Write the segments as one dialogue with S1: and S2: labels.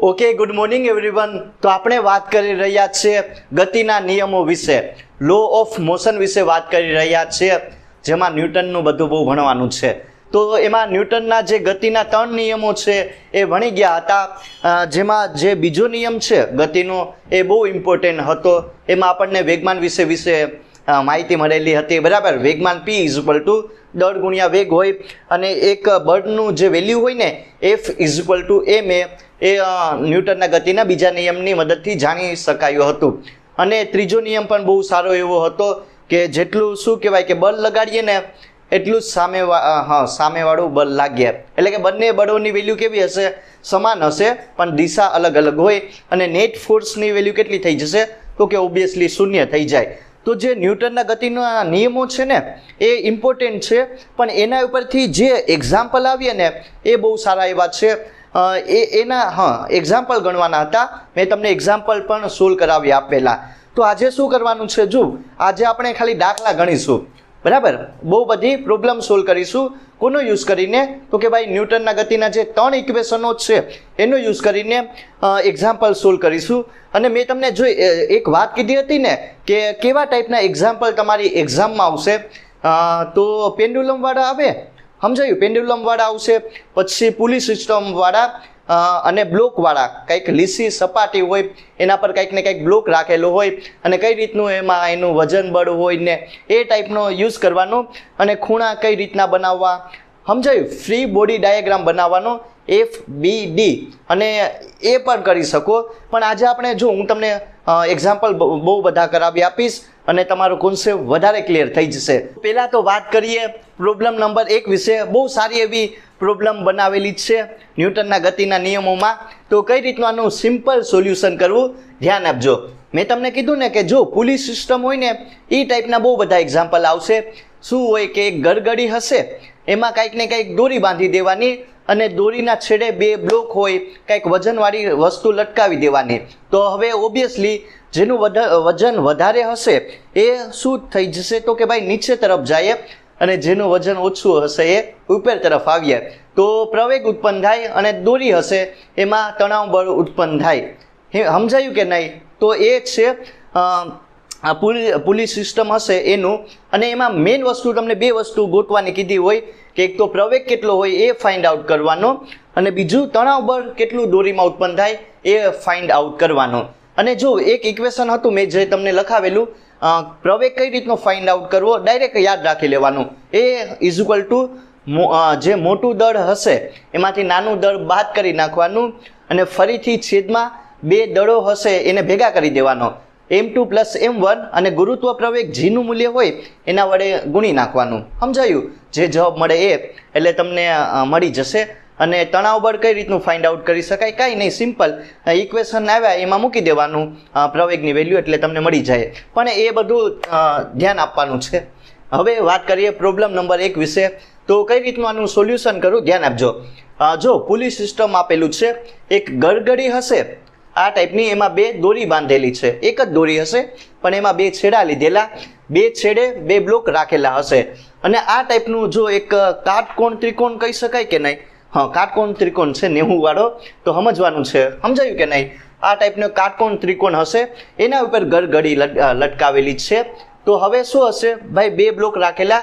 S1: Okay, good morning everyone. તો આપણે વાત કરી રહ્યા છીએ ગતિના નિયમો વિશે, લો ઓફ મોશન વિશે વાત કરી રહ્યા છીએ, જેમાં ન્યૂટનનું બધું બહુ ભણવાનું છે. તો એમાં ન્યૂટનના જે ગતિના 3 નિયમો છે એ ભણી ગયા હતા. જેમાં જે બીજો નિયમ છે ગતિનો એ બહુ ઇમ્પોર્ટન્ટ હતો. એમાં આપણને વેગમાન વિશે માહિતી મળેલી હતી, બરાબર. વેગમાન p = દળ ગુણ્યા વેગ હોય, અને એક બળનું જે વેલ્યુ હોય ને F = ma એ ન્યૂટનના ગતિના બીજા નિયમની મદદથી જાણી શકાયું હતું. અને ત્રીજો નિયમ પણ બહુ સારો એવો હતો કે જેટલું શું કહેવાય કે બળ લગાડીએ ને એટલું જ સામેવાળું બળ લાગે. એટલે કે બંને બળોની વેલ્યુ કેવી હશે? સમાન હશે, પણ દિશા અલગ અલગ હોય. અને નેટ ફોર્સની વેલ્યુ કેટલી થઈ જશે? તો કે ઓબ્વિયસલી 0 થઈ જાય. તો જે ન્યૂટનના ગતિના નિયમો છે ને એ ઇમ્પોર્ટન્ટ છે, પણ એના ઉપરથી જે એક્ઝામ્પલ આવીએ ને એ બહુ સારા એવા છે. એના એક્ઝામ્પલ ગણવાના હતા. મેં તમને એક્ઝામ્પલ પણ સોલ્વ કરાવી આપેલા. તો આજે શું કરવાનું છે? જો આજે આપણે ખાલી દાખલા ગણીશું, બરાબર. બહુ બધી પ્રોબ્લેમ સોલ્વ કરીશું. કોનો યુઝ કરીને? તો કે ભાઈ ન્યૂટનના ગતિના જે 3 ઇક્વેશનો છે એનો યુઝ કરીને એક્ઝામ્પલ સોલ્વ કરીશું. અને મેં તમને જો એક વાત કીધી હતી ને કે કેવા ટાઈપના એક્ઝામ્પલ તમારી એક્ઝામમાં આવશે, તો પેન્ડુલમવાળા આવે, સમજાયું? પેન્ડુલમવાળા આવશે, પછી પુલી સિસ્ટમવાળા અને બ્લોકવાળા. કંઈક લીસી સપાટી હોય, એના પર કંઈક ને કંઈક બ્લોક રાખેલો હોય, અને કઈ રીતનું એમાં એનું વજન બળ હોય ને એ ટાઈપનો યુઝ કરવાનો. અને ખૂણા કઈ રીતના બનાવવા, સમજાયું? ફ્રી બોડી ડાયાગ્રામ બનાવવાનો, FBD, અને એ પણ કરી શકો. પણ આજે આપણે જો હું તમને એક્ઝામ્પલ બહુ બધા કરાવી આપીશ અને તમારો કોન્સેપ્ટ વધારે ક્લિયર થઈ જશે. પહેલાં તો વાત કરીએ પ્રોબ્લેમ નંબર 1 વિશે. બહુ સારી એવી પ્રોબ્લેમ બનાવેલી છે ન્યૂટનના ગતિના નિયમોમાં. તો કઈ રીતનું આનું સિમ્પલ સોલ્યુશન કરવું, ધ્યાન આપજો. મેં તમને કીધું ને કે જો પુલી સિસ્ટમ હોય ને એ ટાઈપના બહુ બધા એક્ઝામ્પલ આવશે. શું હોય કે એક ગરગડી હશે, એમાં કંઈક ને કંઈક દોરી બાંધી દેવાની, અને દોરીના છેડે 2 બ્લોક હોય, કંઈક વજનવાળી વસ્તુ લટકાવી દેવાની. તો હવે ઓબ્વિયસલી જેનું વજન વધારે હશે એ શું થઈ જશે? તો કે ભાઈ નીચે તરફ જાય, અને જેનું વજન ઓછું હશે એ ઉપર તરફ આવીએ. તો પ્રવેગ ઉત્પન્ન થાય, અને દોરી હશે એમાં તણાવ બળ ઉત્પન્ન થાય. સમજાયું કે નહીં? તો એ છે પુલી સિસ્ટમ હશે એનું. અને એમાં મેઇન વસ્તુ તમને 2 વસ્તુ ગોતવાની કીધી હોય કે એક તો પ્રવેગ કેટલો હોય એ ફાઇન્ડ આઉટ કરવાનો, અને બીજું તણાવ બળ કેટલું દોરીમાં ઉત્પન્ન થાય એ ફાઇન્ડ આઉટ કરવાનો. અને જો એક ઇક્વેશન હતું મેં જે તમને લખાવેલું, પ્રવેગ કઈ રીતનો ફાઇન્ડ આઉટ કરવો, ડાયરેક્ટ યાદ રાખી લેવાનું. એ = જે મોટું દળ હશે એમાંથી નાનું દળ બાદ કરી નાખવાનું, અને ફરીથી છેદમાં 2 દળો હશે એને ભેગા કરી દેવાનો, m2 + m1, અને ગુરુત્વ પ્રવેગ જીનું મૂલ્ય હોય એના વડે ગુણી નાખવાનું. સમજાયું? જે જવાબ મળે એ એટલે તમને મળી જશે. અને તણાવ બળ કઈ રીતનું ફાઇન્ડ આઉટ કરી શકાય? કાંઈ નહીં, સિમ્પલ ઇક્વેશન આવ્યા એમાં મૂકી દેવાનું પ્રવેગની વેલ્યુ, એટલે તમને મળી જાય. પણ એ બધું ધ્યાન આપવાનું છે. હવે વાત કરીએ પ્રોબ્લેમ નંબર 1 વિશે. તો કઈ રીતનું આનું સોલ્યુશન કરું, ધ્યાન આપજો. જો પુલી સિસ્ટમ આપેલું છે, એક ગરગડી હશે આ ટાઈપની, એમાં 2 દોરી બાંધેલી છે. એક જ દોરી હશે પણ એમાં 2 છેડા લીધેલા, 2 છેડે 2 બ્લોક રાખેલા હશે. અને આ ટાઈપનું જો એક કાટકોણ ત્રિકોણ કહી શકાય કે નહીં? કાટકોણ ત્રિકોણ છે 90 વાળો, તો સમજવાનું છે. સમજાયું કે નહીં? આ ટાઈપનો કાટકોણ ત્રિકોણ હશે, એના ઉપર ગરગડી લટકાવેલી છે. તો હવે શું હશે ભાઈ? 2 બ્લોક રાખેલા,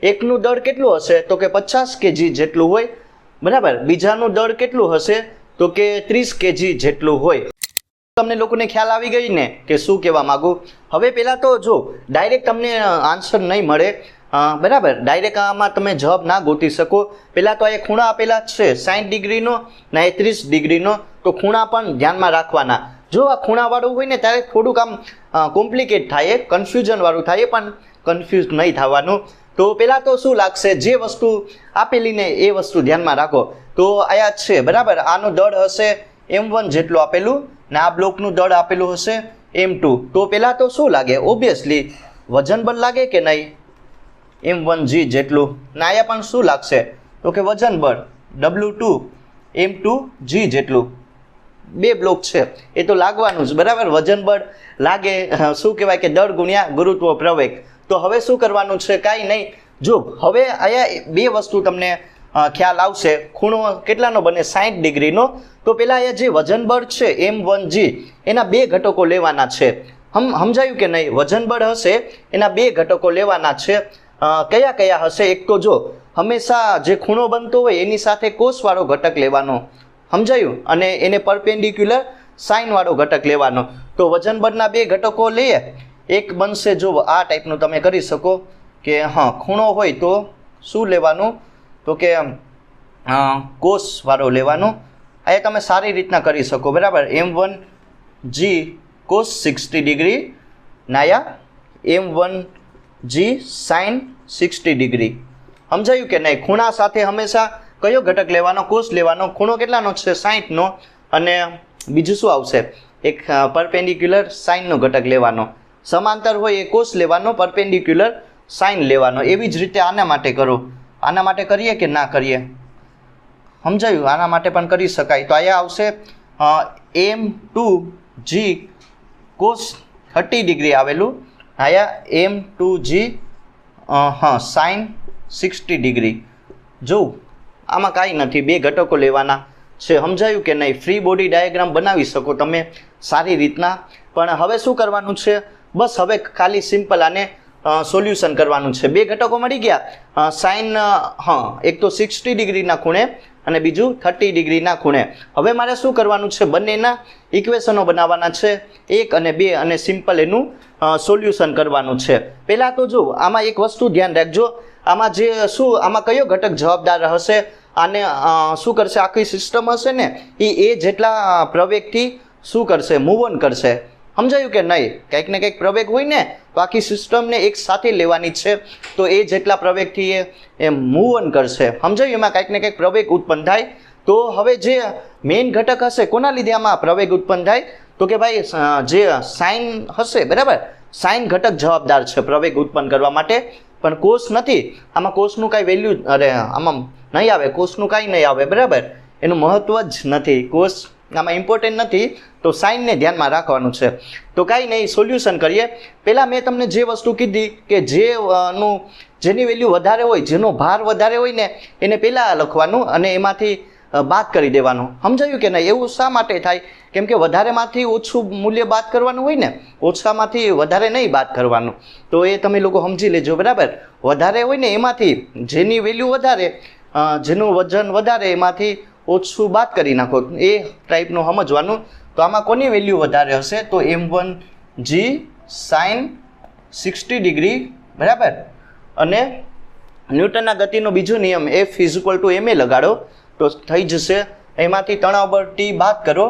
S1: એકનું દળ કેટલું હશે? તો કે 50 kg જેટલું હોય, બરાબર. બીજાનું દળ કેટલું હશે? તો કે 30 kg જેટલું હોય. તમને લોકોને ખ્યાલ આવી ગઈ ને કે શું કહેવા માગું? હવે પહેલાં તો જો ડાયરેક્ટ તમને આન્સર નહીં મળે, બરાબર. ડાયરેક્ટ આમાં તમે જવાબ ના ગોતી શકો. પહેલાં તો એ ખૂણા આપેલા છે 60 ડિગ્રીનો ને 30 ડિગ્રીનો. તો ખૂણા પણ ધ્યાનમાં રાખવાના. જો આ ખૂણાવાળું હોય ને ત્યારે થોડુંક આમ કોમ્પ્લિકેટ થાય, કન્ફ્યુઝનવાળું થાય, પણ કન્ફ્યુઝ નહીં થવાનું. તો પહેલાં તો શું લાગશે? જે વસ્તુ આપેલી ને એ વસ્તુ ધ્યાનમાં રાખો. તો આયા છે, બરાબર. આનું દળ હશે m1 જેટલું આપેલું, ને આ બ્લોકનું દળ આપેલું હશે m2. તો પહેલાં તો શું લાગે? ઓબ્વિયસલી વજન બળ લાગે કે નહીં? m1g જેટલું. ને આયા પણ શું લાગશે? તો કે વજન બળ W2 m2g જેટલું. 2 બ્લોક છે એ તો લાગવાનું જ, બરાબર. વજન બળ લાગે, શું કહેવાય કે દળ ગુણ્યા ગુરુત્વ પ્રવેગ. તો હવે શું કરવાનું છે? કાંઈ નહીં. જો હવે આયા 2 વસ્તુ તમને ખ્યાલ આવશે. ખૂણો કેટલાનો બને? 60 ડિગ્રીનો. તો પેલા એ જે વજન બળ છે M1G એના બે ઘટકો લેવાના છે. સમજાયું કે નહીં? વજન બળ હશે એના બે ઘટકો લેવાના છે. કયા કયા હશે? એક તો જો હંમેશા જે ખૂણો બનતો હોય એની સાથે કોસવાળો ઘટક લેવાનો. સમજાયું? અને એને પરપેન્ડિક્યુલર સાઇનવાળો ઘટક લેવાનો. તો વજન બળના બે ઘટકો લઈએ. એક બનશે જો આ ટાઈપનું તમે કરી શકો કે હા ખૂણો હોય તો શું લેવાનું? તો કે કોસવાળો લેવાનો. આ તમે સારી રીતના કરી શકો. બરાબર? M1G cos 60 ડિગ્રી નાયા M1G sin 60 ડિગ્રી. સમજાયું કે નહીં? ખૂણા સાથે હંમેશા કયો ઘટક લેવાનો? કોસ લેવાનો. ખૂણો કેટલાનો છે? 60નો. અને બીજું શું આવશે? એક પરપેન્ડિક્યુલર સાઇનનો ઘટક લેવાનો. સમાંતર હોય એ કોસ લેવાનો, પરપેન્ડિક્યુલર સાઇન લેવાનો. એવી જ રીતે આના માટે કરો. આના માટે કરીએ કે ના કરીએ? સમજાયું? આના માટે પણ કરી શકાય. તો અહીંયા આવશે M2G cos 30 ડિગ્રી આવેલું. અહીંયા M2G sin 60 ડિગ્રી. જો આમાં કાંઈ નથી, બે ઘટકો લેવાના છે. સમજાયું કે નહીં? ફ્રી બોડી ડાયાગ્રામ બનાવી શકો તમે સારી રીતના. પણ હવે શું કરવાનું છે? બસ હવે ખાલી સિમ્પલ આને સોલ્યુશન કરવાનું છે. બે ઘટકો મળી ગયા. સાઇન એક તો 60 ડિગ્રીના ખૂણે અને બીજું 30 ડિગ્રીના ખૂણે. હવે મારે શું કરવાનું છે? બંનેના ઇક્વેશનો બનાવવાના છે, 1 અને 2, અને સિમ્પલ એનું સોલ્યુશન કરવાનું છે. પહેલાં તો જો આમાં એક વસ્તુ ધ્યાન રાખજો. આમાં જે આમાં કયો ઘટક જવાબદાર હશે? આને શું કરશે? આખી સિસ્ટમ હશે ને એ જેટલા પ્રવેગથી શું કરશે? મૂવ ઓન કરશે. સમજાયું કે નહીં? કંઈક ને કંઈક પ્રવેગ હોય ને તો આખી સિસ્ટમને એક સાથે લેવાની છે. તો એ જેટલા પ્રવેગથી એ મૂવ ઓન કરશે. સમજાયું? એમાં કંઈક ને કંઈક પ્રવેગ ઉત્પન્ન થાય. તો હવે જે મેઇન ઘટક હશે કોના લીધે આમાં પ્રવેગ ઉત્પન્ન થાય? તો કે ભાઈ જે સાઇન હશે. બરાબર? સાઇન ઘટક જવાબદાર છે પ્રવેગ ઉત્પન્ન કરવા માટે, પણ કોસ નથી. આમાં કોસનું કાંઈ વેલ્યુ આમાં નહીં આવે. કોસનું કાંઈ નહીં આવે. બરાબર? એનું મહત્વ જ નથી. કોસ આમાં ઇમ્પોર્ટન્ટ નથી. તો સાઇનને ધ્યાનમાં રાખવાનું છે. તો કાંઈ નહીં, સોલ્યુશન કરીએ. પહેલાં મેં તમને જે વસ્તુ કીધી કે જેની વેલ્યુ વધારે હોય, જેનો ભાર વધારે હોય ને એને પહેલાં લખવાનું અને એમાંથી બાદ કરી દેવાનું. સમજાયું કે નહીં? એવું શા માટે થાય? કેમ કે વધારેમાંથી ઓછું મૂલ્ય બાદ કરવાનું હોય ને, ઓછામાંથી વધારે નહીં બાદ કરવાનું. તો એ તમે લોકો સમજી લેજો. બરાબર? વધારે હોય ને એમાંથી જેની વેલ્યુ વધારે, જેનું વજન વધારે એમાંથી ઓછું બાદ કરી નાખો. એ ટાઈપનું સમજવાનું. તો આમાં કોની વેલ્યુ વધારે હશે? તો M1G sin 60 ડિગ્રી. બરાબર? અને ન્યૂટનના ગતિનો બીજો નિયમ F = ma લગાડો તો થઈ જશે. એમાંથી તણાવ બળ T બાદ કરો.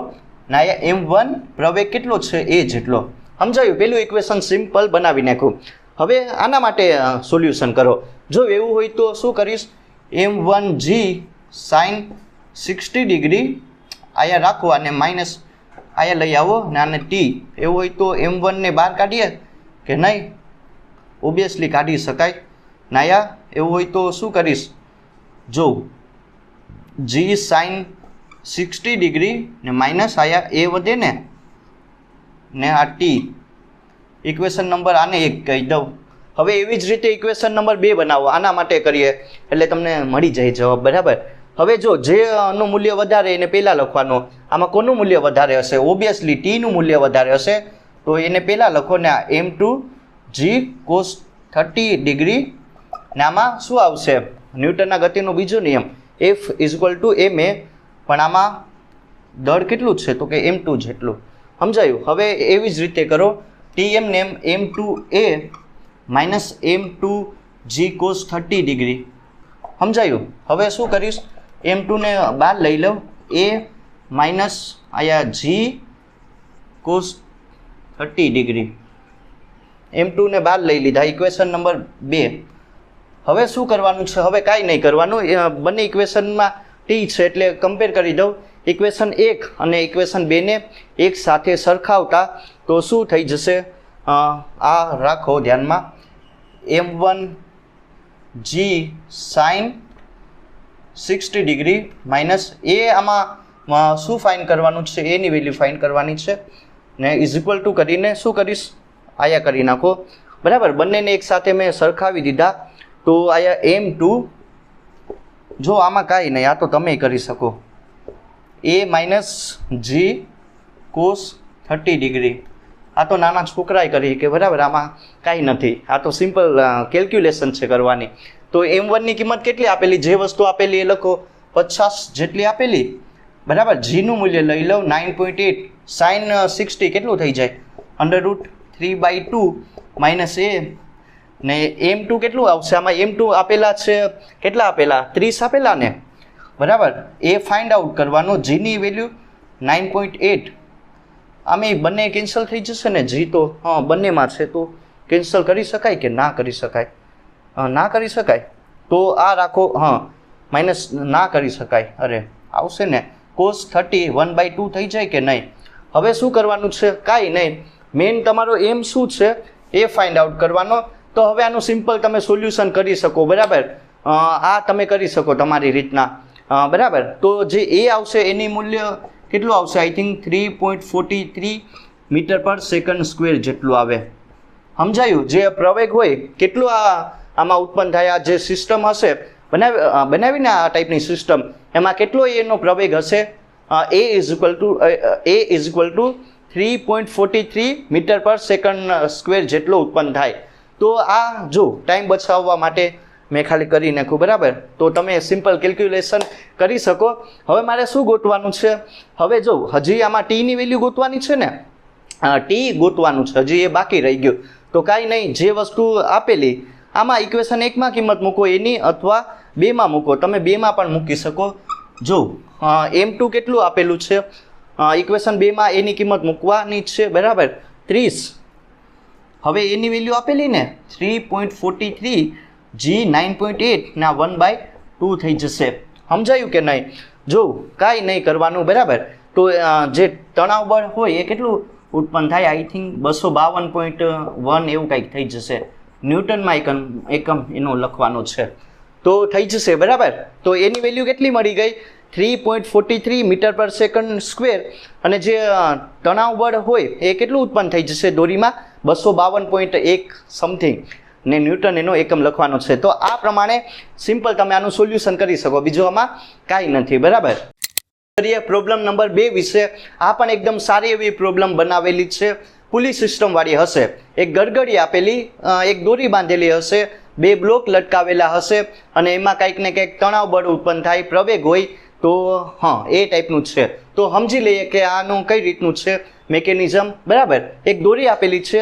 S1: ના M1 પ્રવેગ કેટલો છે? એ જેટલો. સમજાયું? પેલું ઇક્વેશન સિમ્પલ બનાવી નાખ્યું. હવે આના માટે સોલ્યુશન કરો. જો એવું હોય તો શું કરીશ? M1G sin 60 ડિગ્રી અહીંયા રાખો અને માઇનસ અહીંયા લઈ આવો ને આને T. એવું હોય તો M1 ને બહાર કાઢીએ કે નહીં? ઓબ્વિયસલી કાઢી શકાય. નાયા એવું હોય તો શું કરીશ? જો G sin 60 ડિગ્રી ને માઇનસ અહીંયા એ વધે ને આ T. ઇક્વેશન નંબર આને 1 કહી દઉં. હવે એવી જ રીતે ઇક્વેશન નંબર 2 બનાવો. આના માટે કરીએ એટલે તમને મળી જાય જવાબ. બરાબર? હવે જો જેનું મૂલ્ય વધારે એને પહેલાં લખવાનું. આમાં કોનું મૂલ્ય વધારે હશે? ઓબ્વિયસલી Tનું મૂલ્ય વધારે હશે. તો એને પહેલાં લખો ને આ M2G cos 30 ડિગ્રી. ને આમાં શું આવશે? ન્યૂટનના ગતિનો બીજો નિયમ F = ma. પણ આમાં દળ કેટલું છે? તો કે M2 જેટલું. સમજાયું? હવે એવી જ રીતે કરો. Tm ને M2a minus M2G cos 30 degree. સમજાયું? હવે શું કરીશ? M2 ને બહાર લઈ લઉં. A માઇનસ અહીંયા G cos 30 ડિગ્રી. M2 ને બહાર લઈ લીધા. Equation number 2. હવે શું કરવાનું છે? હવે કાંઈ નહીં કરવાનું. બંને ઇક્વેશનમાં T છે એટલે કમ્પેર કરી દઉં. ઇક્વેશન 1 અને ઇક્વેશન 2 ને એક સાથે સરખાવતા તો શું થઈ જશે? આ રાખો ધ્યાનમાં. M1G sin 60 ડિગ્રી માઇનસ એ આમાં શું ફાઇન કરવાનું છે? એની વેલ્યુ ફાઇન કરવાની છે ને = કરીને શું કરીશ? આયા કરી નાખો. બરાબર? બંનેને એક સાથે મેં સરખાવી દીધા. તો આયા M2 જો આમાં કાંઈ નહીં, આ તો તમે કરી શકો. a minus g cos 30 degree. આ તો નાના છોકરાએ કરી કે બરાબર, આમાં કાંઈ નથી, આ તો સિમ્પલ કેલ્ક્યુલેશન છે કરવાની. તો m1ની કિંમત કેટલી આપેલી, જે વસ્તુ આપેલી એ લખો, 50 જેટલી આપેલી બરાબર. જીનું મૂલ્ય લઈ લો 9.8 સાઇન 60 કેટલું થઈ જાય, √3/2 માઇનસ એ ને m2 કેટલું આવશે, આમાં m2 આપેલા છે કેટલા આપેલા, 30 આપેલા ને બરાબર. એ ફાઇન્ડ આઉટ કરવાનો, જીની વેલ્યુ 9.8. આમે બંને કેન્સલ થઈ જશે ને, જી તો હા બંનેમાં છે, તો કેન્સલ કરી શકાય કે ના કરી શકાય, ના કરી શકાય. તો આ રાખો, હા માઇનસ ના કરી શકાય, અરે આવશે ને, કોસ 30 1/2 થઈ જાય કે નહીં. હવે શું કરવાનું છે, કાંઈ નહીં, મેઇન તમારો એમ શું છે એ ફાઇન્ડ આઉટ કરવાનો. તો હવે આનું સિમ્પલ તમે સોલ્યુશન કરી શકો બરાબર, આ તમે કરી શકો તમારી રીતના બરાબર. તો જે એ આવશે એની મૂલ્ય કેટલું આવશે, I think 3.43 metre per second square જેટલું આવે. સમજાયું, જે પ્રવેગ હોય કેટલું આમાં ઉત્પન્ન થાય, આ જે સિસ્ટમ હશે બનાવીને આ ટાઈપની સિસ્ટમ, એમાં કેટલો એનો પ્રવેગ હશે, a is equal to 3.43 metre per second square જેટલો ઉત્પન્ન થાય. તો આ જો ટાઈમ બચાવવા માટે મેં ખાલી કરી નાખ્યું બરાબર. તો તમે સિમ્પલ કેલ્ક્યુલેશન કરી શકો. હવે મારે શું ગોતવાનું છે, હવે જો હજી આમાં ટીની વેલ્યુ ગોતવાની છે ને, ટી ગોતવાનું છે, હજી એ બાકી રહી ગયું. તો કાંઈ નહીં, જે વસ્તુ આપેલી આમાં ઇક્વેશન 1માં કિંમત મૂકો એની, અથવા 2માં મૂકો, તમે 2માં પણ મૂકી શકો. જો m2 કેટલું આપેલું છે, ઇક્વેશન 2માં એની કિંમત મૂકવાની છે બરાબર, 30. હવે એની વેલ્યુ આપેલી ને 3.43, જી 9.8 ના 1/2 થઈ જશે. સમજાયું કે નહીં. જો કાંઈ નહીં કરવાનું બરાબર. તો જે તણાવ બળ હોય એ કેટલું ઉત્પન્ન થાય, આઈ થિંક 252.1 એવું કંઈક થઈ જશે. ન્યૂટનમાં એકમ એનો લખવાનો છે, તો થઈ જશે બરાબર. તો એની વેલ્યુ કેટલી મળી ગઈ, 3.43 મીટર પર સેકન્ડ સ્ક્વેર. અને જે તણાવ બળ હોય એ કેટલું ઉત્પન્ન થઈ જશે દોરીમાં, 252.1 સમથિંગ, ને ન્યૂટન એનો એકમ લખવાનો છે. તો આ પ્રમાણે સિમ્પલ તમે આનું સોલ્યુશન કરી શકો, બીજું આમાં કાંઈ નથી બરાબર. કરીએ પ્રોબ્લેમ નંબર 2 વિશે. આ પણ એકદમ સારી એવી પ્રોબ્લેમ બનાવેલી છે, પુલી સિસ્ટમ વાળી હશે. એક ગરગડી આપેલી, એક દોરી બાંધેલી હશે, 2 બ્લોક લટકાવેલા હશે, અને એમાં કંઈક ને કંઈક તણાવ બળ ઉત્પન્ન થાય, પ્રવેગ હોય. તો હા એ ટાઈપનું છે. તો સમજી લઈએ કે આનું કઈ રીતનું છે મેકેનિઝમ બરાબર. એક દોરી આપેલી છે,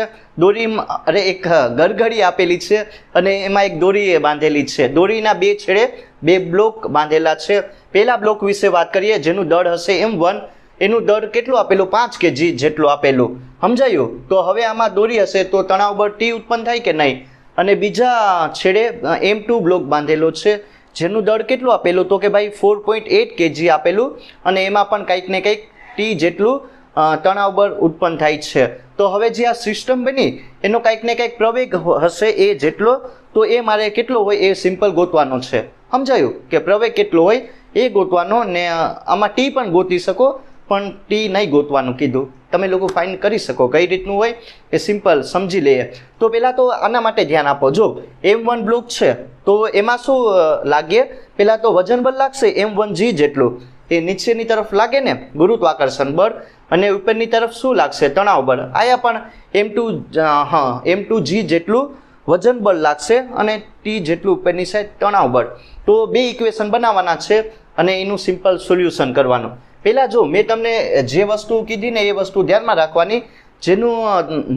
S1: એક ગરગડી આપેલી છે, અને એમાં એક દોરી બાંધેલી છે. દોરીના 2 છેડે 2 બ્લોક બાંધેલા છે. પહેલા બ્લોક વિશે વાત કરીએ, જેનું દળ હશે m1. એનું દળ કેટલું આપેલું, 5 kg જેટલું આપેલું. સમજાયું. તો હવે આમાં દોરી હશે તો તણાવ બળ T ઉત્પન્ન થાય કે નહીં. અને બીજા છેડે m2 બ્લોક બાંધેલો છે, જેનું દળ કેટલું આપેલું, તો કે ભાઈ 4.8 kg આપેલું, અને એમાં પણ કંઈક ને કંઈક T જેટલું તણાવ બળ ઉત્પન્ન થાય છે. તો હવે જે આ સિસ્ટમ બની એનો કંઈક ને કંઈક પ્રવેગ હશે એ જેટલો, તો એ મારે કેટલો હોય એ સિમ્પલ ગોતવાનો છે. સમજાયું કે પ્રવેગ કેટલો હોય એ ગોતવાનો, ને આમાં T પણ ગોતી શકો, પણ T નહીં ગોતવાનું કીધું. તમે લોકો ફાઇન્ડ કરી શકો કઈ રીતનું હોય એ સિમ્પલ સમજી લઈએ. તો પહેલાં તો આના માટે ધ્યાન આપો. જો m1 બ્લોક છે તો એમાં શું લાગે, પહેલાં તો વજન બળ લાગશે m1g જેટલું, એ નીચેની તરફ લાગે ને ગુરુત્વાકર્ષણ બળ, અને ઉપરની તરફ શું લાગશે, તણાવ બળ. આયા પણ m2g જેટલું વજન બળ લાગશે, અને T જેટલું ઉપરની સાઈડ તણાવ બળ. તો 2 ઇક્વેશન બનાવવાના છે અને એનું સિમ્પલ સોલ્યુશન કરવાનું. પહેલાં જો મેં તમને જે વસ્તુ કીધી ને એ વસ્તુ ધ્યાનમાં રાખવાની, જેનું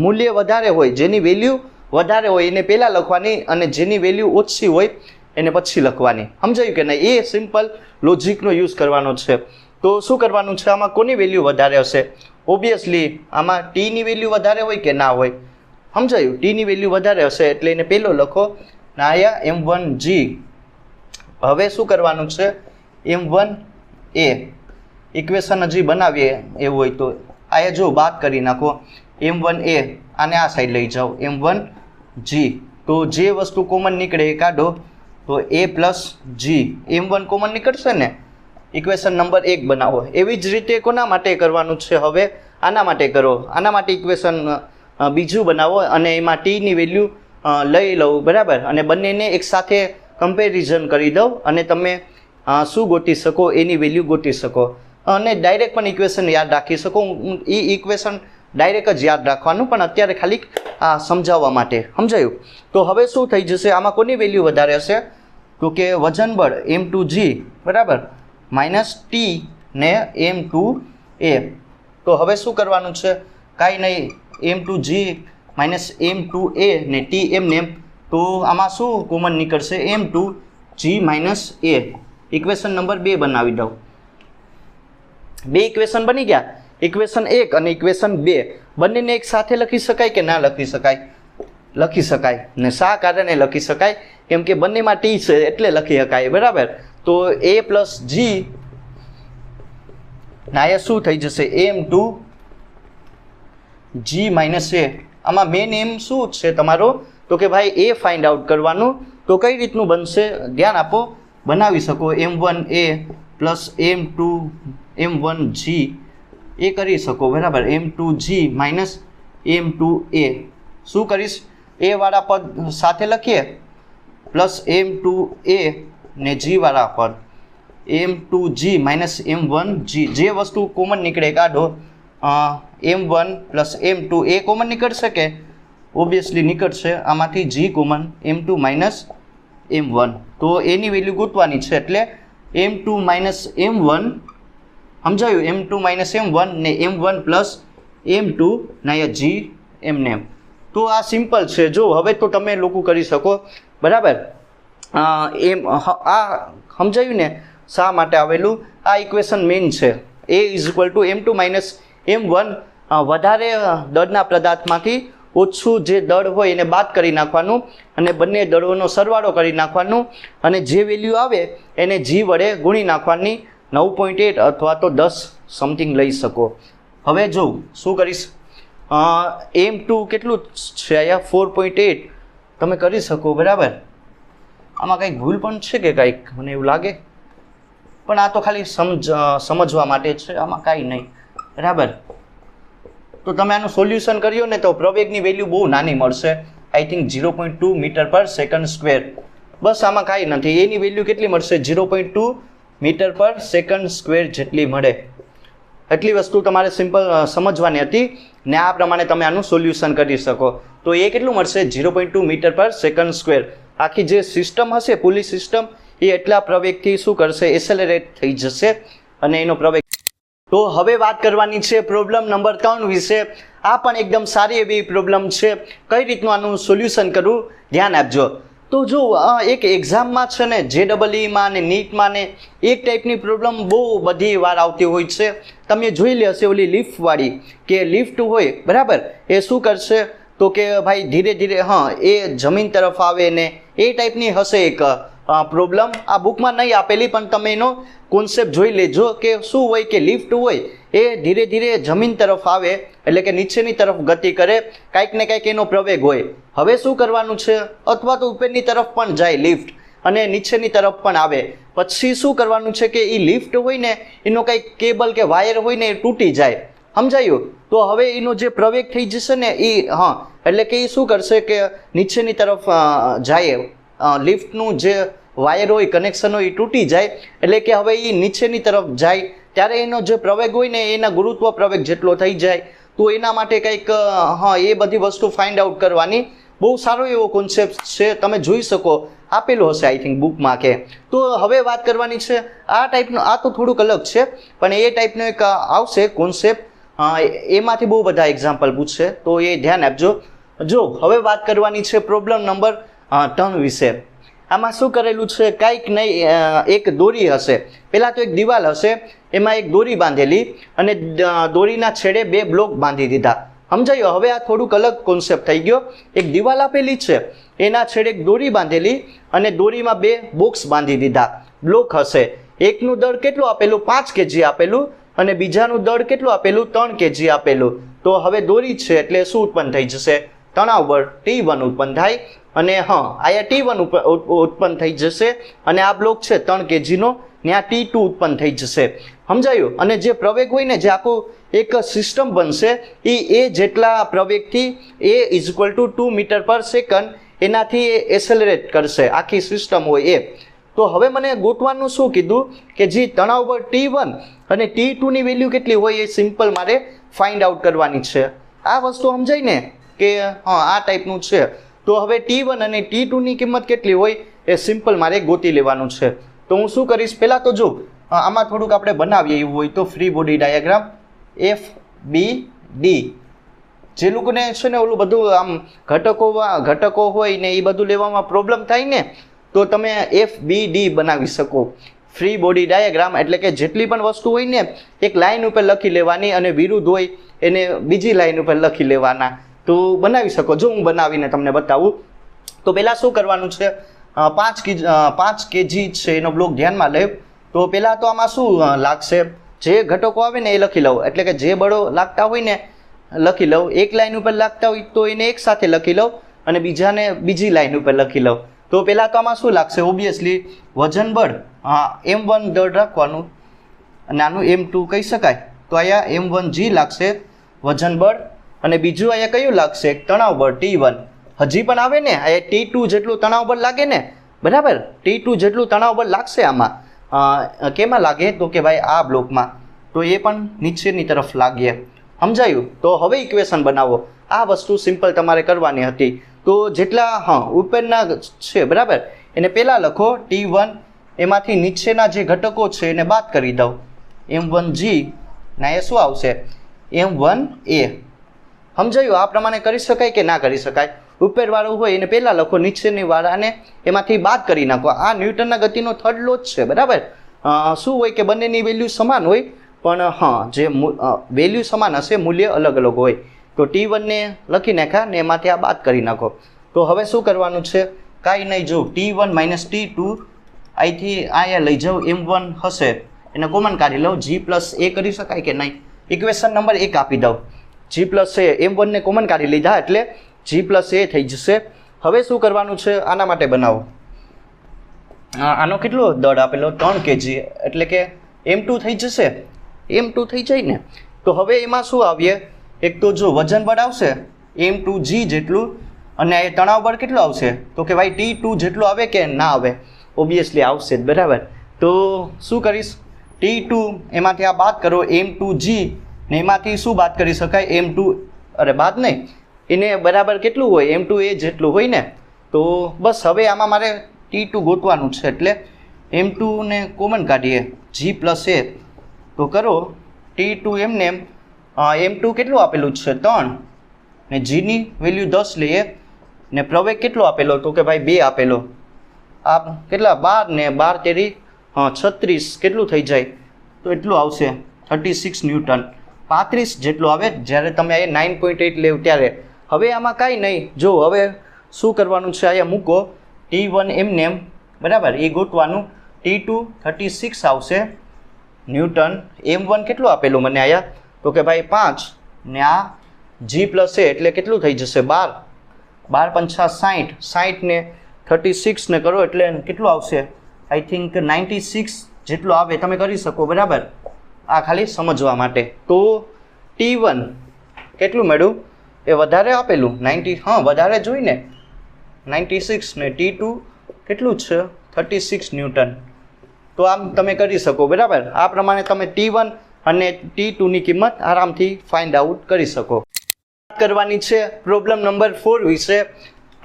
S1: મૂલ્ય વધારે હોય, જેની વેલ્યુ વધારે હોય એને પહેલાં લખવાની, અને જેની વેલ્યુ ઓછી હોય એને પછી લખવાની. સમજાયું કે નહીં. એ સિમ્પલ લોજિકનો યુઝ કરવાનો છે. તો શું કરવાનું છે, આમાં કોની વેલ્યુ વધારે હશે, ઓબ્વિયસલી આમાં Tની વેલ્યુ વધારે હોય કે ના હોય. સમજાયું. Tની વેલ્યુ વધારે હશે એટલે એને પહેલો લખો, ના આયા m1g. હવે શું કરવાનું છે, m1a ઇક્વેશન હજી બનાવીએ એવું હોય તો આયા જો બાદ કરી નાખો, m1a આને આ સાઈડ લઈ જાઓ, m1g. તો જે વસ્તુ કોમન નીકળે એ કાઢો, તો a plus g, m1 common નીકળશે ને, ઇક્વેશન નંબર 1 બનાવો. એવી જ રીતે કોના માટે કરવાનું છે, હવે આના માટે કરો. આના માટે ઇક્વેશન બીજું બનાવો, અને એમાં Tની વેલ્યુ લઈ લઉં બરાબર, અને બંનેને એકસાથે કમ્પેરિઝન કરી દઉં, અને તમે શું ગોતી શકો, એની વેલ્યુ ગોતી શકો અને ડાયરેક્ટ પણ ઇક્વેશન યાદ રાખી શકો. એ ઇક્વેશન ડાયરેક્ટ જ યાદ રાખવાનું, પણ અત્યારે ખાલી સમજાવવા માટે. સમજાયું? તો હવે શું થઈ જશે, આમાં કોની વેલ્યુ વધારે હશે? તો કે વજન બળ m2g બરાબર માઇનસ ટી ને m2a. તો હવે શું કરવાનું છે? કાંઈ નહીં, m2g માઇનસ m2a ને ટી એમને એમ. તો આમાં શું કોમન નીકળશે? m2g minus a. Equation number 2 બનાવી દઉં. 2 ઇક્વેશન બની ગયા, ઇક્વેશન 1 અને ઇક્વેશન 2. બંનેને એક સાથે લખી શકાય કે ના લખી શકાય? લખી શકાય. ને શા કારણે લખી શકાય? કેમ કે બંનેમાં ટી છે એટલે લખી શકાય. બરાબર? તો a પ્લસ g ના એ શું થઈ જશે? m2g minus a. આમાં મેન એમ શું છે તમારો? તો કે ભાઈ a ફાઇન્ડ આઉટ કરવાનું. તો કઈ રીતનું બનશે? ધ્યાન આપો, બનાવી શકો. m1a પ્લસ m1g એ કરી શકો. બરાબર? m2g minus m2a. શું કરીશ? a વાળા પદ સાથે લખીએ પ્લસ m2a ને g વાળા પદ m2g માઇનસ m1g. જે વસ્તુ કોમન નીકળે કાઢો. m1 પ્લસ m2 એ કોમન નીકળશે કે? ઓબ્વિયસલી નીકળશે. આમાંથી g common, m2 minus m1. તો એની વેલ્યુ ગોતવાની છે એટલે m2 માઇનસ m1. સમજાયું? m2 માઇનસ m1 ને m1 પ્લસ m2 ને g એમને. તો આ સિમ્પલ છે. જો હવે તો તમે લોકો કરી શકો. બરાબર? આ સમજાયું ને શા માટે આવેલું? આ ઇક્વેશન મેઇન છે. a is equal two m2 minus m1. વધારે દળના પદાર્થમાંથી ઓછું જે દળ હોય એને બાદ કરી નાખવાનું અને બંને દળોનો સરવાળો કરી નાખવાનું અને જે વેલ્યુ આવે એને g વડે ગુણી નાખવાની. 9.8 અથવા તો 10 સમથિંગ લઈ શકો. હવે જો શું કરીશ? m2 કેટલું છે અહીંયા? 4.8 તમે કરી શકો. બરાબર? આમાં કંઈક ભૂલ પણ છે કે કંઈક? મને એવું લાગે, પણ આ તો ખાલી સમજવા માટે છે, આમાં કાંઈ નહીં. બરાબર? તો તમે આનું સોલ્યુશન કર્યો ને તો પ્રવેગની વેલ્યુ બહુ નાની મળશે. I think 0.2 metre per second square. બસ આમાં કાંઈ નથી. એની વેલ્યુ કેટલી મળશે? 0.2 મીટર પર સેકન્ડ સ્ક્વેર જેટલી મળે. એટલી વસ્તુ તમારે સિમ્પલ સમજવાની હતી ને આ પ્રમાણે તમે આનું સોલ્યુશન કરી શકો. તો એ કેટલું મળશે? 0.2 મીટર પર સેકન્ડ સ્ક્વેર. આખી જે સિસ્ટમ હશે, પુલી સિસ્ટમ, એ એટલા પ્રવેગથી શું કરશે? એસેલરેટ થઈ જશે અને એનો પ્રવેગ. તો હવે વાત કરવાની છે પ્રોબ્લેમ નંબર 3 વિશે. આ પણ એકદમ સારી એવી પ્રોબ્લેમ છે. કઈ રીતનું આનું સોલ્યુશન કરવું ધ્યાન આપજો. તો જો એક એક્ઝામમાં છે ને JEEમાં ને નીટમાં ને એક ટાઈપની પ્રોબ્લેમ બહુ બધી વાર આવતી હોય છે. તમે જોઈ લે હશે ઓલી લિફ્ટવાળી, કે લિફ્ટ હોય બરાબર, એ શું કરશે? તો કે ભાઈ ધીરે ધીરે એ જમીન તરફ આવે ને એ ટાઈપની હશે એક પ્રોબ્લેમ. આ બુકમાં નહીં આપેલી પણ તમે એનો કોન્સેપ્ટ જોઈ લેજો કે શું હોય કે લિફ્ટ હોય એ ધીરે ધીરે જમીન તરફ આવે એટલે કે નીચેની તરફ ગતિ કરે, કાંઈક ને કાંઈક એનો પ્રવેગ હોય. હવે શું કરવાનું છે? અથવા તો ઉપરની તરફ પણ જાય લિફ્ટ અને નીચેની તરફ પણ આવે. પછી શું કરવાનું છે કે એ લિફ્ટ હોય ને એનો કંઈક કેબલ કે વાયર હોય ને એ તૂટી જાય. સમજાયું? તો હવે એનો જે પ્રવેગ થઈ જશે ને એ એટલે કે એ શું કરશે કે નીચેની તરફ જાય. લિફ્ટનું જે વાયર હોય, કનેક્શન હોય, એ તૂટી જાય એટલે કે હવે એ નીચેની તરફ જાય ત્યારે એનો જે પ્રવેગ હોય ને એના ગુરુત્વ પ્રવેગ જેટલો થઈ જાય. તો એના માટે કંઈક એ બધી વસ્તુ ફાઇન્ડ આઉટ કરવાની. બહુ સારો એવો કોન્સેપ્ટ છે, તમે જોઈ શકો, આપેલો હશે આઈ થિંક બુકમાં કે. તો હવે વાત કરવાની છે આ ટાઈપનો. આ તો થોડુંક અલગ છે પણ એ ટાઈપનો એક આવશે કોન્સેપ્ટ. એમાંથી બહુ બધા એક્ઝામ્પલ પૂછશે તો એ ધ્યાન આપજો. જો હવે વાત કરવાની છે પ્રોબ્લેમ નંબર 3 વિશે. આમાં શું કરેલું છે? કાંઈક નહીં, એક દોરી હશે. પહેલાં તો એક દિવાલ હશે, એમાં એક દોરી બાંધેલી અને દોરીના છેડે 2 બ્લોક બાંધી દીધા. સમજાયું? હવે આ થોડુંક અલગ કોન્સેપ્ટ થઈ ગયો. એક દિવાલ આપેલી છે, એના છેડે એક દોરી બાંધેલી અને દોરીમાં 2 બોક્સ બાંધી દીધા. બ્લોક હશે. એકનું દળ કેટલું આપેલું? 5 kg આપેલું અને બીજાનું દળ કેટલું આપેલું? 3 kg આપેલું. તો હવે દોરી છે એટલે શું ઉત્પન્ન થઈ જશે? તણાવ બળ T1 ઉત્પન્ન થાય અને અહીંયા T1 ઉત્પન્ન થઈ જશે અને આ બ્લોક છે 3 kgનો, ત્યાં T2 ઉત્પન્ન થઈ જશે. સમજાયું? અને જે પ્રવેગ હોય ને, જે આખું એક સિસ્ટમ બનશે એ જેટલા પ્રવેગથી A is equal to 2 metre per second એનાથી એ એસેલરેટ કરશે આખી સિસ્ટમ હોય એ. તો હવે મને ગોતવાનું શું કીધું કે જે તણાવ બળ T1 અને T2 ની વેલ્યુ કેટલી હોય એ સિમ્પલ મારે ફાઇન્ડ આઉટ કરવાની છે. આ વસ્તુ સમજાય ને કે હા આ ટાઈપનું છે. તો હવે T1 અને T2 ની કિંમત કેટલી હોય એ સિમ્પલ મારે ગોતી લેવાનું છે. તો હું શું કરીશ, પહેલાં તો જો આમાં થોડુંક આપણે બનાવીએ એવું હોય તો ફ્રી બોડી ડાયાગ્રામ FBD. જે લોકોને છે ને ઓલું બધું આમ ઘટકો હોય ને એ બધું લેવામાં પ્રોબ્લેમ થાય ને, તો તમે FBD બનાવી શકો, ફ્રી બોડી ડાયાગ્રામ. એટલે કે જેટલી પણ વસ્તુ હોય ને એક લાઇન ઉપર લખી લેવાની અને વિરુદ્ધ હોય એને બીજી લાઇન ઉપર લખી લેવાના, તો બનાવી શકો. જો હું બનાવીને તમને બતાવું તો પહેલાં શું કરવાનું છે, 5 kg છે એનો બ્લોક ધ્યાનમાં લે. તો પહેલાં તો આમાં શું લાગશે, જે ઘટકો આવે ને એ લખી લઉં, એટલે કે જે બળો લાગતા હોય ને લખી લઉં. એક લાઇન ઉપર લાગતા હોય તો એને એક સાથે લખી લઉં અને બીજાને બીજી લાઇન ઉપર લખી લઉં. તો પહેલાં તો આમાં શું લાગશે, ઓબ્વિયસલી વજન બળ M1 દળ રાખવાનું અને આનું M2 કહી શકાય. તો અહીંયા M1G લાગશે વજન બળ, અને બીજું અહીંયા કયું લાગશે, તણાવ બળ T1. હજી પણ આવે ને અહીંયા T2 જેટલું તણાવ બળ લાગે ને, બરાબર, T2 જેટલું તણાવ બળ લાગશે આમાં. કેમાં લાગે તો કે ભાઈ આ બ્લોકમાં, તો એ પણ નીચેની તરફ લાગે. સમજાયું? તો હવે ઇક્વેશન બનાવો. આ વસ્તુ સિમ્પલ તમારે કરવાની હતી. તો જેટલા ઉપરના છે બરાબર એને પહેલાં લખો T1, એમાંથી નીચેના જે ઘટકો છે એને બાદ કરી દઉં. M1G ના એ શું આવશે, M1A. સમજાયું? આ પ્રમાણે કરી શકાય કે ના કરી શકાય? ઉપરવાળું હોય એને પહેલાં લખો, નીચેની વાળાને એમાંથી બાદ કરી નાખો. આ ન્યૂટનના ગતિનો થર્ડ લો જ છે, બરાબર. શું હોય કે બંનેની વેલ્યુ સમાન હોય, પણ જે વેલ્યુ સમાન હશે મૂલ્ય અલગ અલગ હોય. તો T1 ને લખી નાખ્યા ને એમાંથી આ બાદ કરી નાખો. તો હવે શું કરવાનું છે, કાંઈ નહીં, જો T1 - T2 અહીંથી અહીંયા લઈ જાઉં, M1 હશે એને કોમન કાઢી લઉં. G+A કરી શકાય કે નહીં? ઇક્વેશન નંબર 1 આપી દઉં. G+A, M1 ને કોમન કાઢી લીધા એટલે G+A થઈ જશે. હવે શું કરવાનું છે, આના માટે બનાવો. આનો કેટલો દળ આપેલો, 3 kg, એટલે કે M2 થઈ જશે. M2 થઈ જાય ને. તો હવે એમાં શું આવીએ, એક તો જો વજન બળ આવશે M2G જેટલું, અને એ તણાવ બળ કેટલું આવશે તો કે ભાઈ T2 જેટલું આવે કે ના આવે, ઓબ્વિયસલી આવશે જ, બરાબર. તો શું કરીશ, T2 એમાંથી આ બાદ કરો M2G ને એમાંથી શું બાદ કરી શકાય, M2 અરે બાદ નહીં, એને બરાબર કેટલું હોય, M2A જેટલું હોય ને. તો બસ હવે આમાં મારે T2 ગોતવાનું છે, એટલે M2 ને કોમન કાઢીએ, G+A. તો કરો T2 એમને M2 કેટલું આપેલું છે 3 ને Gની વેલ્યુ 10 લઈએ ને પ્રવેગ કેટલો આપેલો તો કે ભાઈ 2 આપેલો. આ કેટલા 12 ને 12 તેરી 36 કેટલું થઈ જાય તો એટલું આવશે 36 ન્યૂટન, 35 જેટલું આવે જ્યારે તમે એ 9.8 લેવ ત્યારે. હવે આમાં કાંઈ નહીં, જો હવે શું કરવાનું છે, અહીંયા મૂકો T1 એમને બરાબર એ ગોતવાનું. T2 36 આવશે ન્યૂટન, M1 કેટલું આપેલું મને અહીંયા તો કે ભાઈ 5 ને આ G+A એટલે કેટલું થઈ જશે 12, 12 × 5 = 60, 60 ને 36 ને કરો એટલે કેટલું આવશે, આઈ થિંક 96 જેટલું આવે. તમે કરી શકો, બરાબર. આ ખાલી સમજવા માટે. તો T1 કેટલું મળ્યું, એ વધારે આપેલું 90, વધારે જોઈને 96 ને T2 કેટલું છે 36 ન્યૂટન. તો આમ તમે કરી શકો, બરાબર. આ પ્રમાણે તમે T1 અને T2 ની કિંમત આરામથી ફાઇન્ડ આઉટ કરી શકો. વાત કરવાની છે પ્રોબ્લેમ નંબર 4 વિશે.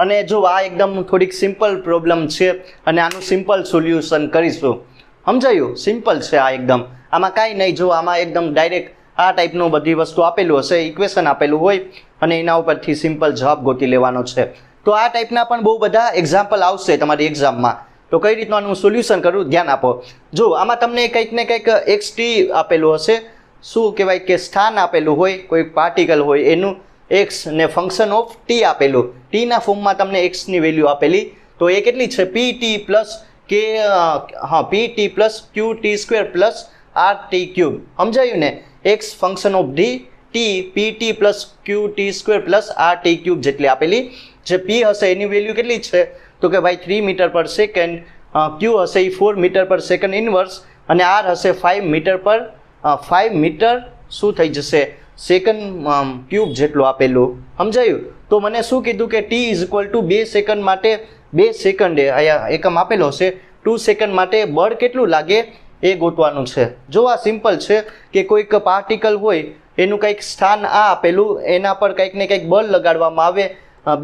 S1: અને જો આ એકદમ થોડીક સિમ્પલ પ્રોબ્લેમ છે અને આનું સિમ્પલ સોલ્યુશન કરીશું. સમજાયું? સિમ્પલ છે આ એકદમ. આમાં કાંઈ નહીં, જો આમાં એકદમ ડાયરેક્ટ આ ટાઈપનું બધી વસ્તુ આપેલું હશે, ઇક્વેશન આપેલું હોય અને એના ઉપરથી સિમ્પલ જવાબ ગોતી લેવાનો છે. તો આ ટાઈપના પણ બહુ બધા એક્ઝામ્પલ આવશે તમારી એક્ઝામમાં. તો કઈ રીતનું આનું સોલ્યુશન કરવું, ધ્યાન આપો. જો આમાં તમને કંઈક ને કંઈક xt આપેલું હશે, શું કહેવાય કે સ્થાન આપેલું હોય, કોઈ પાર્ટિકલ હોય એનું x ને ફંક્શન ઓફ t આપેલું, tના ફોર્મમાં તમને x ની વેલ્યુ આપેલી. તો એ કેટલી છે, pt પ્લસ કે pt plus qt² plus rt³. સમજાયું ને? x function of t pt plus qt² plus rt³ જેટલી આપેલી. જે p હશે એની વેલ્યુ કેટલી છે તો કે ભાઈ 3 મીટર પર સેકન્ડ, q હશે એ 4 મીટર પર સેકન્ડ ઇનવર્સ, અને r હશે 5 મીટર શું થઈ જશે સેકન્ડ ક્યુબ જેટલું આપેલું. સમજાયું? તો મને શું કીધું કે t = 2 સેકન્ડ માટે 2 સેકન્ડે અહીંયા એકમ આપેલો હશે 2 સેકન્ડ માટે બળ કેટલું લાગે એ ગોતવાનું છે. જો આ સિમ્પલ છે કે કોઈક પાર્ટિકલ હોય એનું કંઈક સ્થાન આ આપેલું, એના પર કંઈક ને કંઈક બળ લગાડવામાં આવે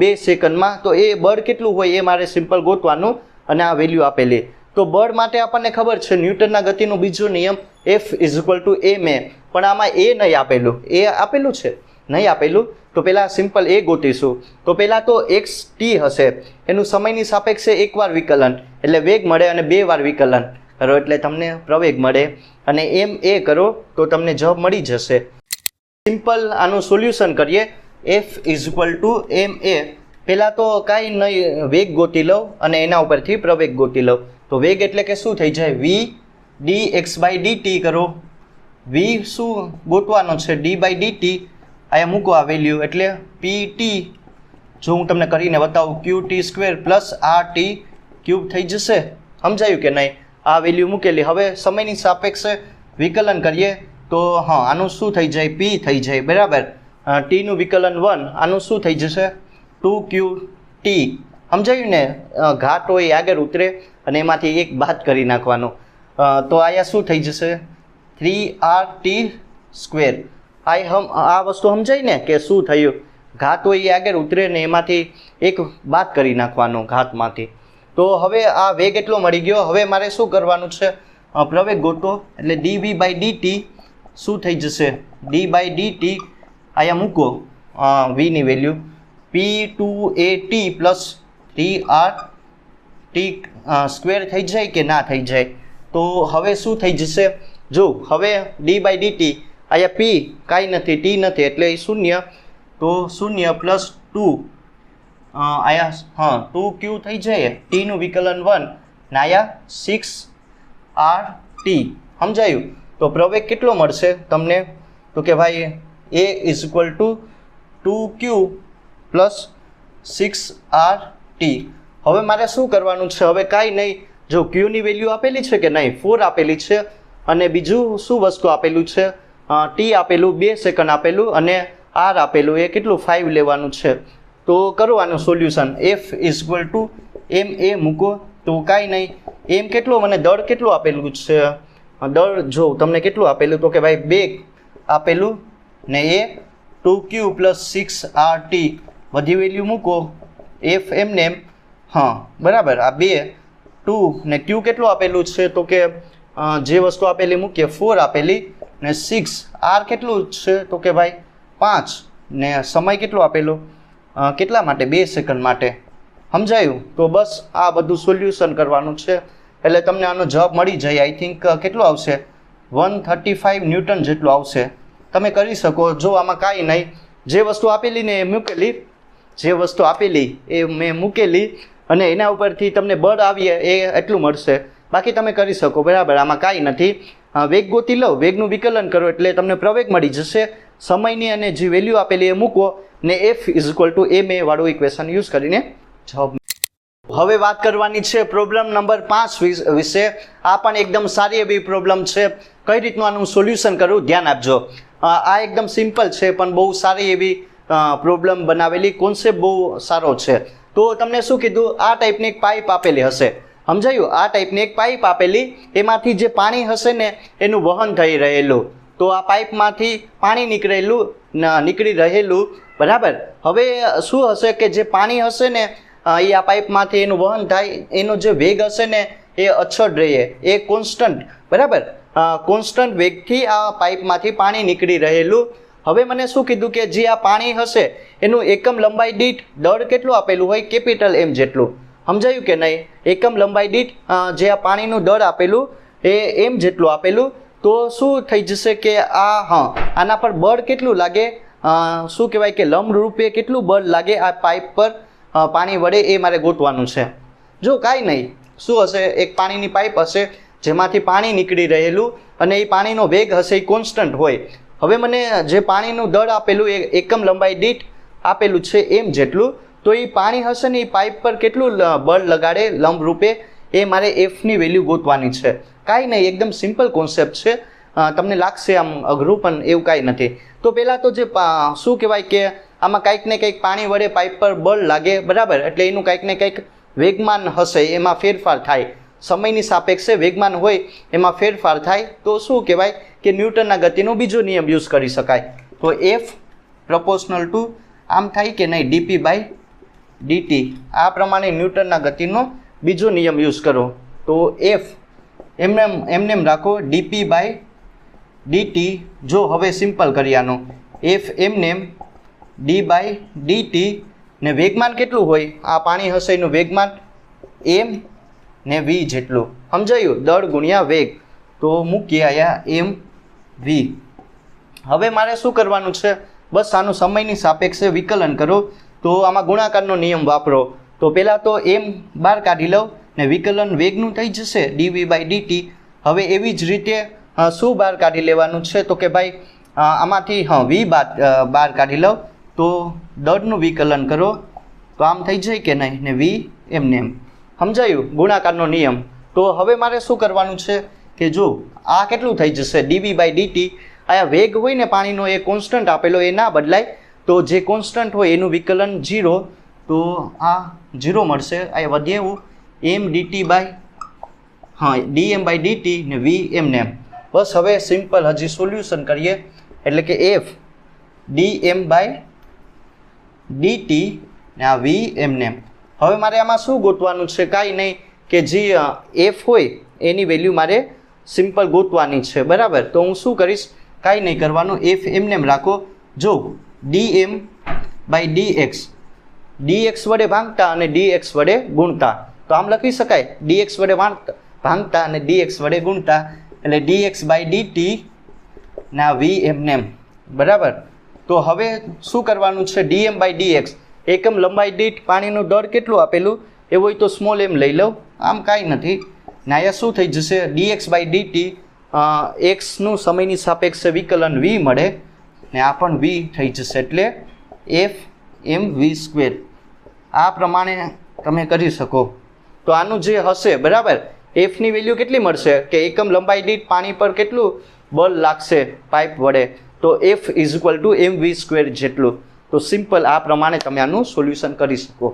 S1: 2 સેકન્ડમાં, તો એ બળ કેટલું હોય એ મારે સિમ્પલ ગોતવાનું અને આ વેલ્યુ આપેલી. તો બળ માટે આપણને ખબર છે ન્યૂટનના ગતિનો બીજો નિયમ F = ma, પણ આમાં એ નહીં આપેલું. એ આપેલું છે? નહીં આપેલું. તો પહેલાં સિમ્પલ એ ગોતીશું. તો પહેલાં તો xt હશે, એનું સમયની સાપેક્ષે એકવાર વિકલન એટલે વેગ મળે અને 2 વાર વિકલન કરો એટલે તમને પ્રવેગ મળે, અને એમ એ કરો તો તમને જવાબ મળી જશે. સિમ્પલ આનું સોલ્યુશન કરીએ. F = ma. પહેલાં તો કાંઈ નહીં, વેગ ગોતી લઉં અને એના ઉપરથી પ્રવેગ ગોતી લઉં. તો વેગ એટલે કે શું થઈ જાય? v dx/dt કરો. v શું ગોતવાનો છે? d/dt. અહીંયા મૂકો આ વેલ્યુ એટલે pt, જો હું તમને કરીને બતાવું, qt² + rt³ થઈ જશે. સમજાયું કે નહીં? આ વેલ્યુ મૂકેલી. હવે સમયની સાપેક્ષે વિકલન કરીએ તો હા, આનું શું થઈ જાય? p થઈ જાય, બરાબર. t નું વિકલન 1, આનું શું થઈ જશે? 2qt. સમજાયું ને? ઘાત હોય આગળ ઉતરે અને એમાંથી એક બાદ કરી નાખવાનો. તો અહીંયા શું થઈ જશે? 3rt². આ વસ્તુ સમજાય ને કે શું થયું? ઘાત હોય એ આગળ ઉતરે ને એમાંથી એક બાદ કરી નાખવાનો ઘાતમાંથી. તો હવે આ વેગ એટલો મળી ગયો. હવે મારે શું કરવાનું છે? પ્રવેગ ગોતો એટલે dv/dt શું થઈ જશે? d/dt. અહીંયા મૂકો v ની વેલ્યુ p2at + 3rt² થઈ જાય કે ના થઈ જાય? તો હવે શું થઈ જશે? જો હવે d/dt, અહીંયા p કાંઈ નથી, t નથી એટલે એ 0, તો 0 + 2, અહીંયા 2q થઈ જાય. t નું વિકલન 1 ને અહીંયા 6rt. સમજાયું? તો પ્રવેગ કેટલો મળશે તમને? તો કે ભાઈ a = 2q + 6rt. હવે મારે શું કરવાનું છે? હવે કાંઈ નહીં, જો q ની વેલ્યુ આપેલી છે કે નહીં? 4 આપેલી છે, અને બીજું શું વસ્તુ આપેલું છે? t આપેલું 2 સેકન્ડ આપેલું, અને r આપેલું એ કેટલું? 5 લેવાનું છે. તો કરવાનું સોલ્યુશન. F = ma મૂકો તો કાંઈ નહીં, એમ કેટલો મને દળ કેટલું આપેલું છે? દળ જો તમને કેટલું આપેલું? તો કે ભાઈ 2 આપેલું ને એ 2q + 6rt. બધી વેલ્યુ મૂકો. F એમને એમ, હા બરાબર. આ 2 2 ને q કેટલું આપેલું છે? તો કે જે વસ્તુ આપેલી મૂકીએ, 4 આપેલી ને 6. r કેટલું છે? તો કે ભાઈ 5, ને સમય કેટલો આપેલો? કેટલા માટે? 2 સેકન્ડ માટે. સમજાયું? તો બસ આ બધું સોલ્યુશન કરવાનું છે એટલે તમને આનો જવાબ મળી જાય. આઈ થિંક કેટલો આવશે? 135 ન્યૂટન જેટલું આવશે. તમે કરી શકો. જો આમાં કાંઈ નહીં, જે વસ્તુ આપેલી ને એ મૂકેલી, જે વસ્તુ આપેલી એ મેં મૂકેલી અને એના ઉપરથી તમને બળ આવીએ એ એટલું મળશે. બાકી તમે કરી શકો, બરાબર. આમાં કાંઈ નથી. વેગ ગોતી લો, વેગનું વિકલન કરો એટલે તમને પ્રવેગ મળી જશે. સમયની અને જે વેલ્યુ આપેલી એ મૂકો ને F = ma વાળું ઇક્વેશન યુઝ કરીને જવાબ. હવે વાત કરવાની છે પ્રોબ્લેમ નંબર 5 વિશે. આ પણ એકદમ સારી એવી પ્રોબ્લેમ છે. કઈ રીતનું આનું સોલ્યુશન કરવું ધ્યાન આપજો. આ એકદમ સિમ્પલ છે પણ બહુ સારી એવી પ્રોબ્લેમ બનાવેલી, કોન્સેપ્ટ બહુ સારો છે. તો તમને શું કીધું? આ ટાઈપની એક પાઇપ આપેલી હશે. સમજાયું? આ ટાઈપની એક પાઇપ આપેલી, એમાંથી જે પાણી હશે ને એનું વહન થઈ રહેલું. તો આ પાઇપમાંથી પાણી નીકળી રહેલું, બરાબર. હવે શું હશે કે જે પાણી હશે ને એ આ પાઇપમાંથી એનું વહન થાય, એનો જે વેગ હશે ને એ અચળ રહે, એ કોન્સ્ટન્ટ, બરાબર. કોન્સ્ટન્ટ વેગથી આ પાઇપમાંથી પાણી નીકળી રહેલું. હવે મને શું કીધું કે જે આ પાણી હશે એનું એકમ લંબાઈ દીઠ દળ કેટલું આપેલું હોય? કેપિટલ M જેટલું. સમજાયું કે નહીં? એકમ લંબાઈ દીઠ જે આ પાણીનું દળ આપેલું એ m જેટલું આપેલું. તો શું થઈ જશે કે આના પર બળ કેટલું લાગે? શું કહેવાય કે લંબ રૂપે કેટલું બળ લાગે આ પાઇપ પર પાણી વડે, એ મારે ગોતવાનું છે. જો કાંઈ નહીં, શું હશે? એક પાણીની પાઇપ હશે જેમાંથી પાણી નીકળી રહેલું અને એ પાણીનો વેગ હશે એ કોન્સ્ટન્ટ હોય. હવે મને જે પાણીનું દળ આપેલું એ એકમ લંબાઈ દીઠ આપેલું છે m જેટલું. તો એ પાણી હશે ને એ પાઇપ પર કેટલું બળ લગાડે લંબ રૂપે, એ મારે Fની વેલ્યુ ગોતવાની છે. કાંઈ નહીં, એકદમ સિમ્પલ કોન્સેપ્ટ છે. તમને લાગશે આમ અઘરું, પણ એવું કાંઈ નથી. તો પહેલાં તો જે શું કહેવાય કે આમાં કંઈક ને કંઈક પાણી વડે પાઇપ પર બળ લાગે, બરાબર. એટલે એનું કંઈક ને કંઈક વેગમાન હશે, એમાં ફેરફાર થાય. સમયની સાપેક્ષે વેગમાન હોય એમાં ફેરફાર થાય તો શું કહેવાય કે ન્યૂટનના ગતિનો બીજો નિયમ યુઝ કરી શકાય. તો એફ પ્રપોર્શનલ ટુ આમ થાય કે નહીં ડીપી બાય ડીટી, આ પ્રમાણે ન્યૂટનના ગતિનો બીજો નિયમ યુઝ કરો. તો એફ એમને રાખો ડીપી બાય ડીટી. જો હવે સિમ્પલ કરી આનો એફ એમને ડી બાય ડીટી ને વેગમાન કેટલું હોય, આ પાણી હશે એનું વેગમાન એમ ને વી જેટલું. સમજાયું? દળ ગુણ્યા વેગ. તો મૂકીએ આયા એમ વી. હવે મારે શું કરવાનું છે, બસ આનું સમયની સાપેક્ષે વિકલન કરો. તો આમાં ગુણાકારનો નિયમ વાપરો. તો પહેલાં તો એમ બહાર કાઢી લઉં ને વિકલન વેગનું થઈ જશે ડીવી બાય ડીટી. હવે એવી જ રીતે શું બહાર કાઢી લેવાનું છે, તો કે ભાઈ આમાંથી વી બહાર કાઢી લઉં તો દળનું વિકલન કરો તો આમ થઈ જાય કે નહીં ને વી એમને એમ. સમજાયું? ગુણાકારનો નિયમ. તો હવે મારે શું કરવાનું છે કે જો આ કેટલું થઈ જશે ડીવી બાય ડીટી. આયા વેગ હોય ને પાણીનો એ કોન્સ્ટન્ટ આપેલો એ ના બદલાય, તો જે કોન્સ્ટન્ટ હોય એનું વિકલન 0, તો આ 0 મળશે. આ વધે એવું એમ DT by DM by DT ને વી એમને એમ. બસ હવે સિમ્પલ હજી સોલ્યુશન કરીએ, એટલે કે એફ ડીએમ બાય ડીટી ને આ વી એમને એમ. હવે મારે આમાં શું ગોતવાનું છે, કાંઈ નહીં કે જે એફ હોય એની વેલ્યુ મારે સિમ્પલ ગોતવાની છે, બરાબર. તો હું શું કરીશ, કાંઈ નહીં કરવાનું, એફ એમને એમ રાખો. જો ડીએમ બાય ડીએક્સ, ડીએક્સ વડે ભાંગતા અને ડીએક્સ વડે ગુણતા, તો આમ લખી શકાય ડીએક્સ વડે ભાંગતા અને ડીએક્સ વડે ગુણતા, એટલે ડીએક્સ બાય ડીટી ના વી એમને એમ, બરાબર. તો હવે શું કરવાનું છે, ડીએમ બાય ડીએક્સ એકમ લંબાઈ દીઠ પાણીનું દળ કેટલું આપેલું એવું હોય તો સ્મોલ એમ લઈ લઉં, આમ કાંઈ નથી. ને અહીંયા શું થઈ જશે ડીએક્સ બાય ડીટી, એક્સનું સમયની સાપેક્ષે વિકલન વી મળે ને આ પણ વી થઈ જશે, એટલે એફ એમ વી સ્ક્વેર. આ પ્રમાણે તમે કરી શકો. તો આનું જે હશે, બરાબર, એફની વેલ્યુ કેટલી મળશે કે એકમ લંબાઈ દીઠ પાણી પર કેટલું બળ લાગશે પાઇપ વડે, તો F is equal to m v square જેટલું. તો સિમ્પલ આ પ્રમાણે તમે આનું સોલ્યુશન કરી શકો.